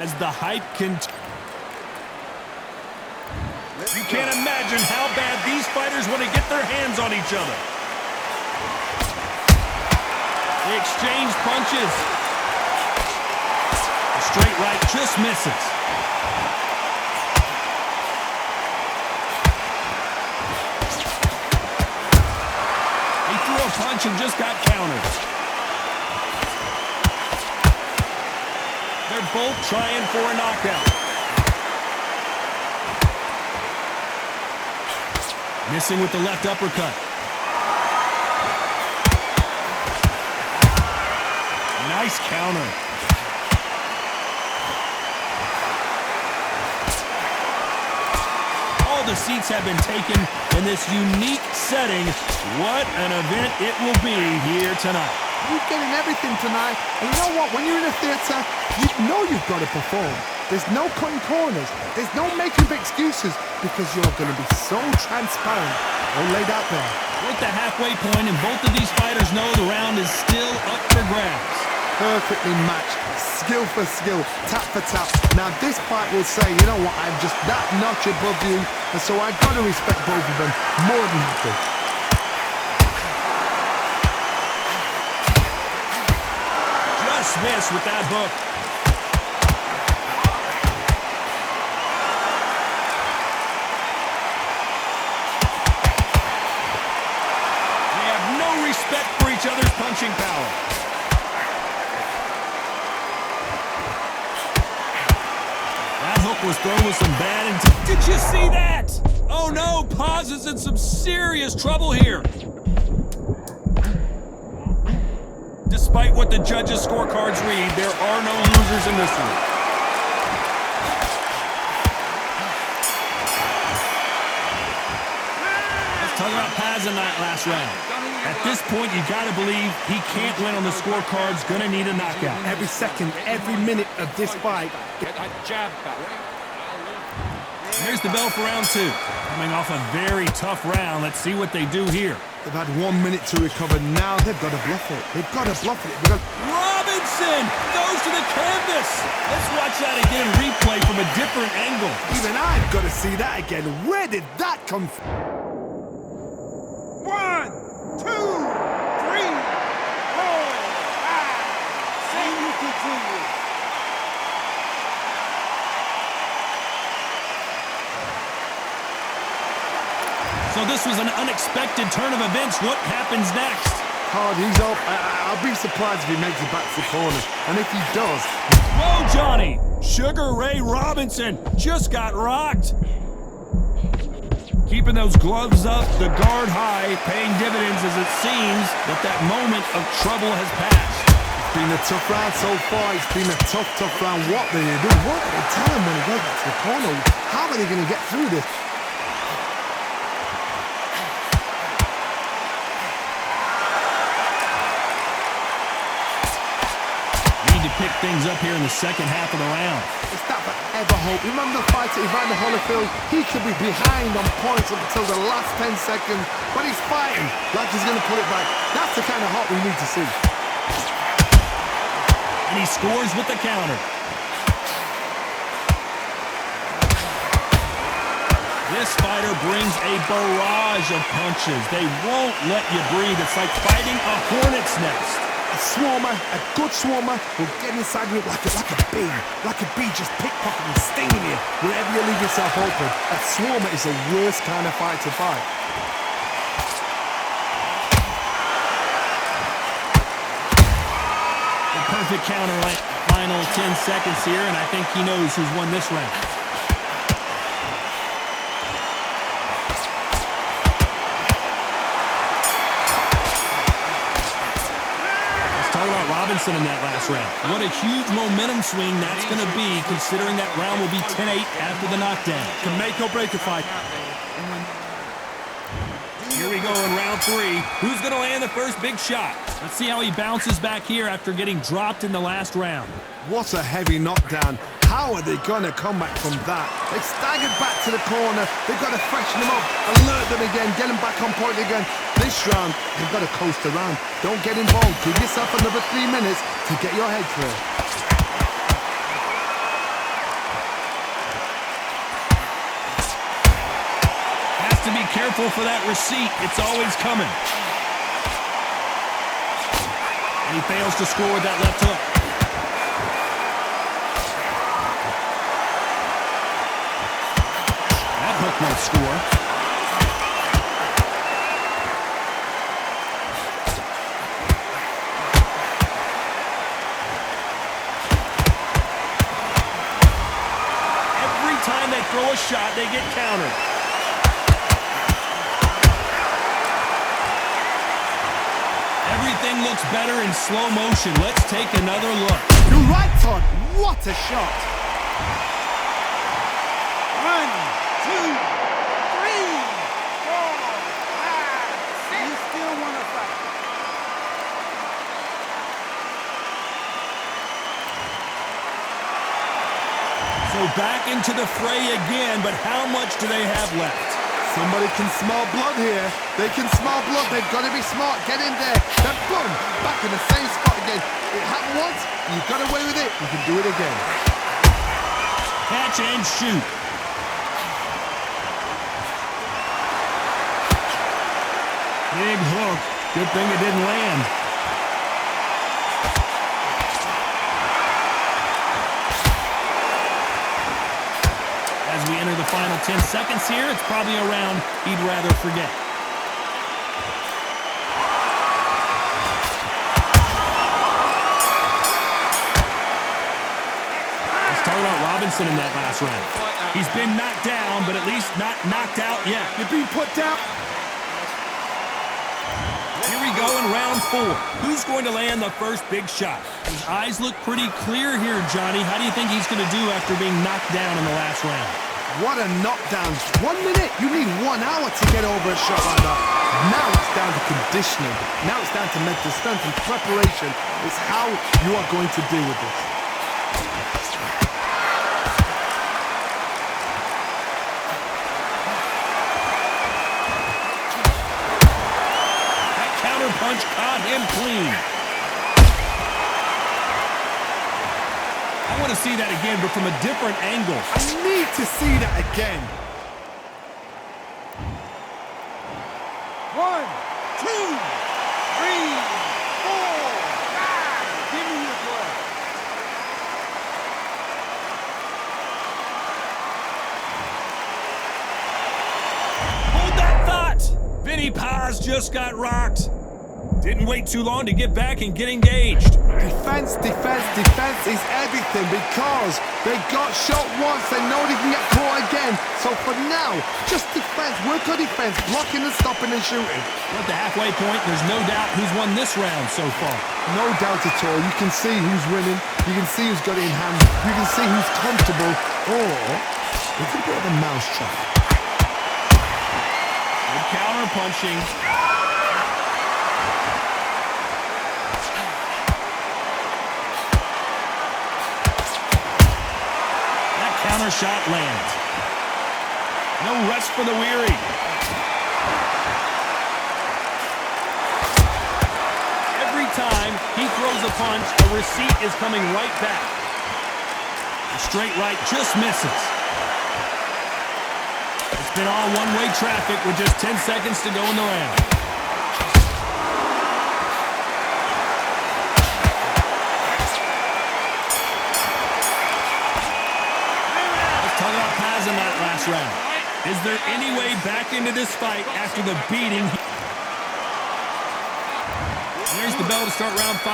As the hype You can't imagine how bad these fighters want to get their hands on each other. They exchange punches. The straight right just misses. He threw a punch and just got countered. They're both trying for a knockout. Missing with the left uppercut. Nice counter. All the seats have been taken in this unique setting. What an event it will be here tonight. You're getting everything tonight. And you know what? When you're in a theatre, you know you've got to perform. There's no cutting corners. There's no making up excuses because you're going to be so transparent or laid out there. We're at the halfway point, and both of these fighters know the round is still up for grabs. Perfectly matched, skill for skill, tap for tap. Now this fight will say, you know what, I'm just that notch above you, and so I've got to respect both of them more than happy. Just missed with that hook. They have no respect for each other's punching power. Was thrown with some bad intent. Did you see that? Oh no, Paz is in some serious trouble here. Despite what the judges' scorecards read, there are no losers in this one. Let's talk about Paz in that last round. At this point, you gotta believe he can't win on the scorecards, gonna need a knockout. Every second, every minute of this fight. Get that jab back. Here's the bell for round two. Coming off a very tough round. Let's see what they do here. They've had 1 minute to recover. Now they've got to bluff it. They've got to bluff it. Robinson goes to the canvas. Let's watch that again, replay from a different angle. Even I've got to see that again. Where did that come from? 1, 2, 3, 4, 5. See you continue. So this was an unexpected turn of events. What happens next? Hard, he's up. I'll be surprised if he makes it back to the corner. And if he does... Whoa, Johnny! Sugar Ray Robinson just got rocked. Keeping those gloves up, the guard high, paying dividends as it seems that moment of trouble has passed. It's been a tough round so far. It's been a tough round. What do they do? What do they tell him when he goes back to the corner? How are they going to get through this? Pick things up here in the second half of the round. It's that forever hope. Remember the fight at Evander Holyfield? He could be behind on points up until the last 10 seconds, but he's fighting like he's going to put it back. That's the kind of hope we need to see. And he scores with the counter. This fighter brings a barrage of punches. They won't let you breathe. It's like fighting a hornet's nest. A swarmer, a good swarmer, will get inside you like a bee just pickpocketing, stinging you wherever you leave yourself open. A swarmer is the worst kind of fight to fight. The perfect counter, like final 10 seconds here, and I think he knows who's won this round. Robinson in that last round. What a huge momentum swing that's going to be, considering that round will be 10-8 after the knockdown. Can make or break a fight. Here we go in round three. Who's going to land the first big shot? Let's see how he bounces back here after getting dropped in the last round. What a heavy knockdown. How are they going to come back from that? They've staggered back to the corner. They've got to freshen them up, alert them again, get them back on point again. This round, they've got to coast around. Don't get involved. Give yourself another 3 minutes to get your head clear. careful for that receipt. It's always coming. And he fails to score with that left hook. That hook won't score. Every time they throw a shot, they get countered. Everything looks better in slow motion. Let's take another look. You're right, Todd. What a shot. 1, 2, 3, 4, 5, 6. You still want to fight? So back into the fray again, but how much do they have left? Somebody can smell blood here. They can smell blood. They've got to be smart. Get in there. Then boom, back in the same spot again. It happened once. You got away with it. You can do it again. Catch and shoot. Big hook. Good thing it didn't land. As we enter the final 10 seconds here, it's probably a round he'd rather forget. Let's talk about Robinson in that last round. He's been knocked down, but at least not knocked out yet. You're being put down. Here we go in round 4. Who's going to land the first big shot? His eyes look pretty clear here, Johnny. How do you think he's going to do after being knocked down in the last round? What a knockdown. 1 minute. You need 1 hour to get over a shot like that. Now it's down to conditioning. Now it's down to mental strength and preparation. It's how you are going to deal with this. That counter punch caught him clean. I want to see that again, but from a different angle. I need to see that again. 1, 2, 3, 4, 5. Give me your glove. Hold that thought! Vinny Paz just got rocked. Didn't wait too long to get back and get engaged. Defense, defense, defense is everything because they got shot once. They know they can get caught again. So for now, just defense. Work on defense, blocking and stopping and shooting. At the halfway point, there's no doubt who's won this round so far. No doubt at all. You can see who's winning. You can see who's got it in hand. You can see who's comfortable. Or it's a bit of a mousetrap. Good counter punching. That counter shot lands. No rest for the weary. Every time he throws a punch, a receipt is coming right back. The straight right just misses. It's been all one-way traffic with just 10 seconds to go in the round. Let's talk about Paz in that last round. Is there any way back into this fight after the beating? There's the bell to start round 5.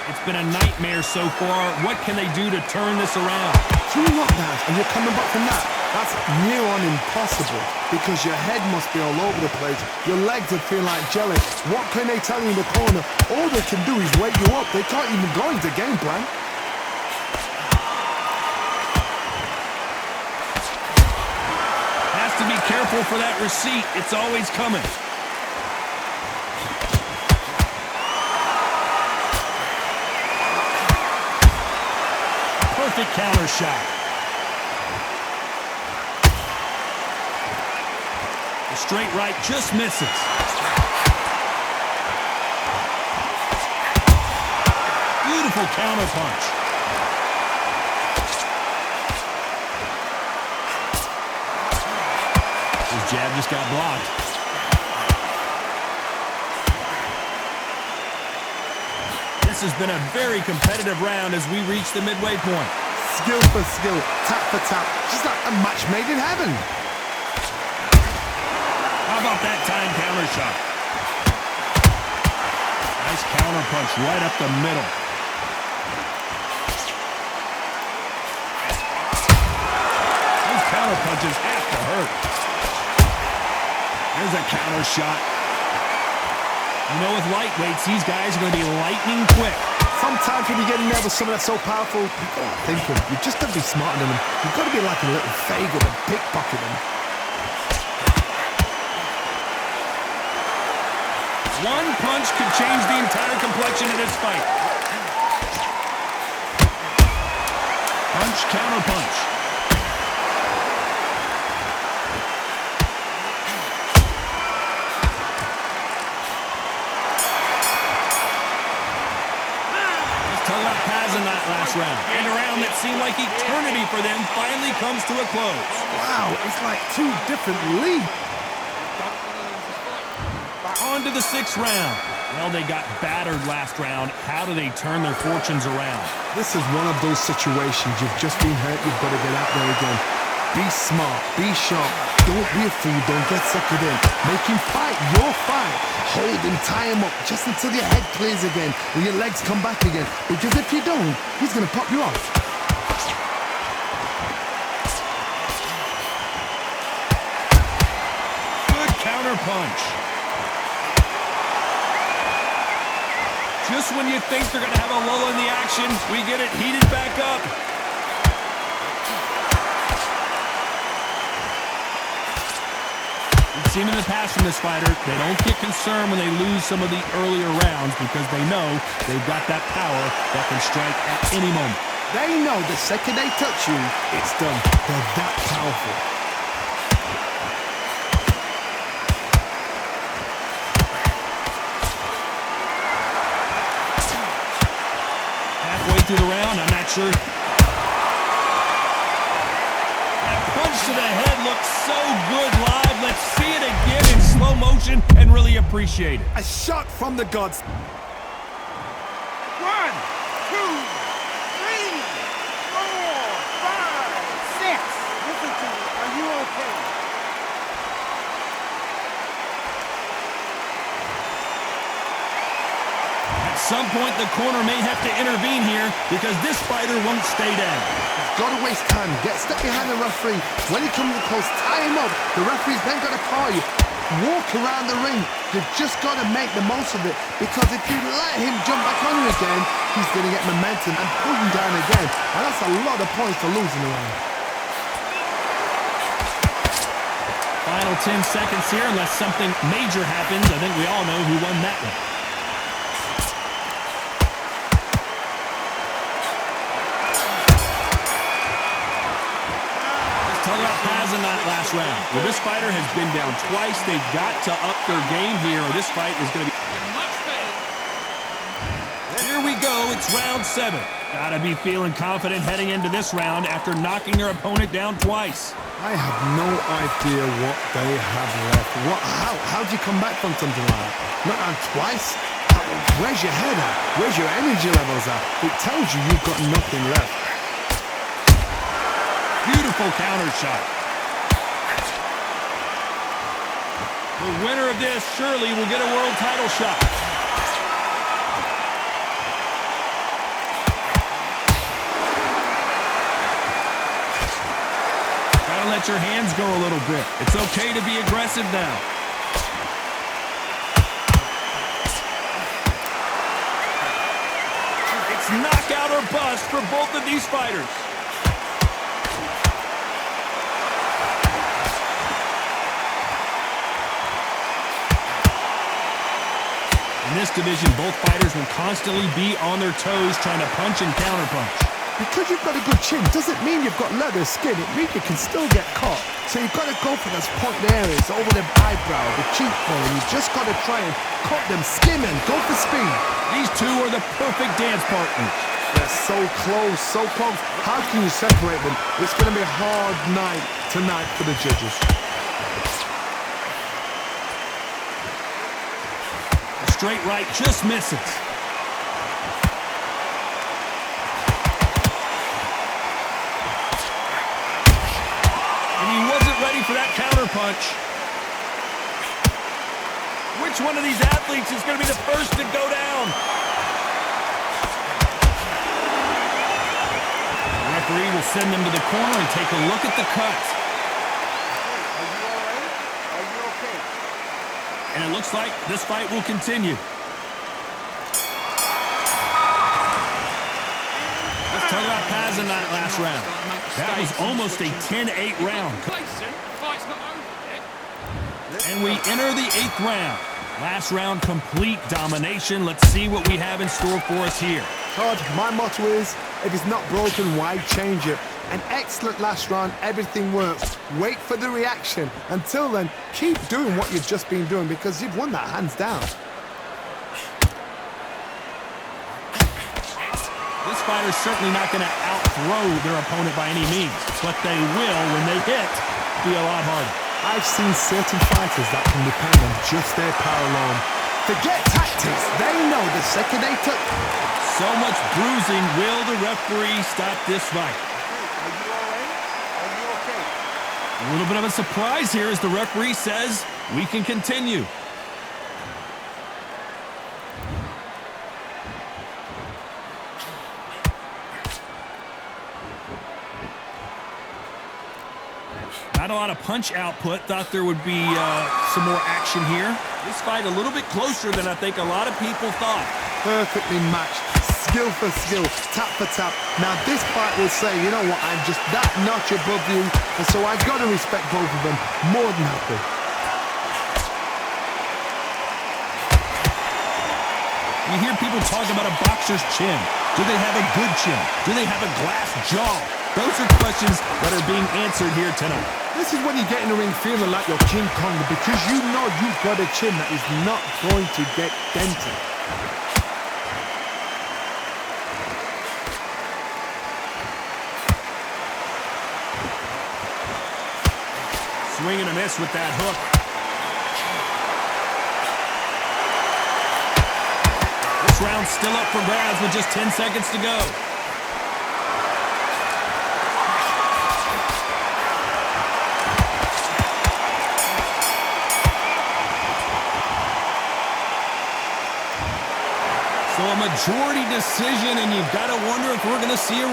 It's been a nightmare so far. What can they do to turn this around? 2 knockdowns and you're coming back from that. That's near on impossible because your head must be all over the place. Your legs would feel like jelly. What can they tell you in the corner? All they can do is wake you up. They can't even go into game plan. Has to be careful for that receipt. It's always coming. Perfect counter shot. The straight right just misses. Beautiful counter punch. His jab just got blocked. This has been a very competitive round as we reach the midway point. Skill for skill, tap for tap, just like a match made in heaven. How about that time counter shot? Nice counter punch right up the middle. Those counter punches have to hurt. There's a counter shot. You know, with lightweights, these guys are going to be lightning quick. Sometimes when you get in there with someone that's so powerful, you've got to think of, you've just got to be smarter than them. You've got to be like a little faggot and pickpocket them. One punch could change the entire complexion of this fight. Punch, counter punch. Talk about passing that last round. And a round that seemed like eternity for them finally comes to a close. Wow, it's like two different leagues. On to the sixth round. Well, they got battered last round. How do they turn their fortunes around? This is one of those situations. You've just been hurt. You've got to get out there again. Be smart. Be sharp. Don't be a fool. Don't get suckered in. Make him fight your fight. Hold him, tie him up, just until your head clears again and your legs come back again. Because if you don't, he's going to pop you off. Good counter punch. Just when you think they're going to have a lull in the action, we get it heated back up. We've seen in the past from this fighter, they don't get concerned when they lose some of the earlier rounds because they know they've got that power that can strike at any moment. They know the second they touch you, it's done. They're that powerful. Through the round, I'm not sure. That punch to the head looks so good live. Let's see it again in slow motion and really appreciate it. A shot from the gods. 1, 2, 3, 4, 5, 6. Listen to me. Are you okay? At some point, the corner may have to intervene here because this fighter won't stay down. Got to waste time. Get step behind the referee. When he comes close, tie him up. The referee's then got to call you. Walk around the ring. You've just got to make the most of it because if you let him jump back on you again, he's going to get momentum and pull you down again. And that's a lot of points to lose in the round. Final 10 seconds here unless something major happens. I think we all know who won that one. Talk about passing that last round. Well, this fighter has been down twice. They've got to up their game here, or this fight is going to be much better. Here we go. It's round 7. Gotta be feeling confident heading into this round after knocking their opponent down twice. I have no idea what they have left. How'd you come back from something like that? Not on twice? Where's your head at? Where's your energy levels at? It tells you you've got nothing left. Beautiful counter shot. The winner of this surely will get a world title shot. Gotta let your hands go a little bit. It's okay to be aggressive now. It's knockout or bust for both of these fighters. In this division, both fighters will constantly be on their toes trying to punch and counterpunch. Because you've got a good chin doesn't mean you've got leather skin. It means you can still get caught. So you've got to go for those pointed areas over the eyebrow, the cheekbone. You've just got to try and cut them, skim and go for speed. These two are the perfect dance partners. They're so close, so close. How can you separate them? It's going to be a hard night tonight for the judges. straight right, just misses. And he wasn't ready for that counter punch. Which one of these athletes is going to be the first to go down? The referee will send them to the corner and take a look at the cut. Are you all right? Are you okay? And it looks like this fight will continue. Let's talk about Paz in that last round. That was almost a 10-8 round. And we enter the 8th round. Last round, complete domination. Let's see what we have in store for us here. Todd, my motto is, if it's not broken, why change it? An excellent last round, everything works. Wait for the reaction. Until then, keep doing what you've just been doing because you've won that hands down. This fighter's certainly not going to outthrow their opponent by any means, but they will, when they hit, be a lot harder. I've seen certain fighters that can depend on just their power alone. Forget tactics, they know the second they touch. So much bruising. Will the referee stop this fight? Are you all right? Are you okay? A little bit of a surprise here as the referee says we can continue. Not a lot of punch output. Thought there would be some more action here. This fight a little bit closer than I think a lot of people thought. Perfectly matched, skill for skill, tap for tap. Now this fight will say, you know what, I'm just that notch above you, and so I've got to respect both of them more than happy. You hear people talk about a boxer's chin. Do they have a good chin? Do they have a glass jaw? Those are questions that are being answered here tonight. This is when you get in the ring feeling like you're King Kong because you know you've got a chin that is not going to get dented. Swing and a miss with that hook. This round's still up for grabs with just 10 seconds to go. So a majority decision, and you've got to wonder if we're going to see a